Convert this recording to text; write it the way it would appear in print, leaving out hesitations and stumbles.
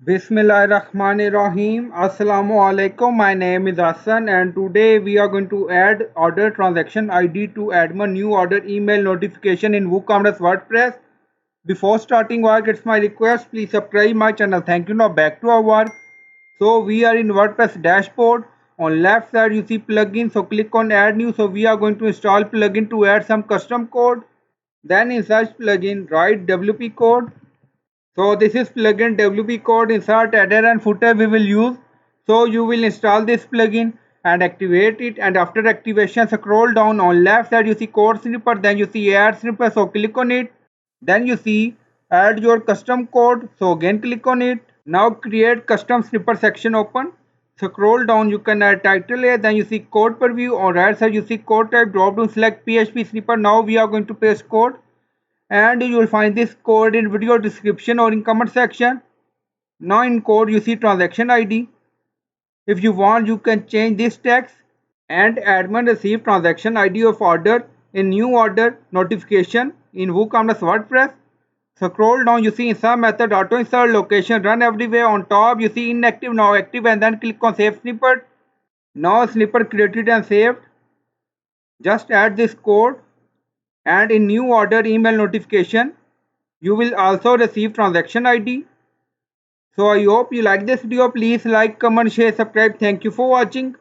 Bismillahirrahmanirrahim. Assalamu alaikum. My name is Hassan and today we are going to add order transaction ID to admin new order email notification in WooCommerce WordPress. Before starting work, it's my request, please subscribe my channel. Thank you. Now back to our work. So we are in WordPress dashboard. On left side you see plugin. So click on add new. So we are going to install plugin to add some custom code. Then in search plugin write WP code. So this is plugin wpcode insert header and footer we will use. So you will install this plugin and activate it, and after activation scroll down on left side you see code snippet, then you see add snippet, so click on it. Then you see add your custom code, so again click on it. Now create custom snippet section open. Scroll down, you can add title here, then you see code preview. On right side you see code type, drop down select PHP snippet. Now we are going to paste code, and you will find this code in video description or in comment section. Now in code you see transaction ID. If you want you can change this text, and admin receive transaction ID of order in new order notification in WooCommerce WordPress. Scroll down, you see insert method, auto insert, location, run everywhere. On top you see inactive, now active, and then click on save snippet. Now snippet created and saved. Just add this code, and in new order email notification you will also receive transaction ID. So I hope you like this video. Please like, comment, share, subscribe. Thank you for watching.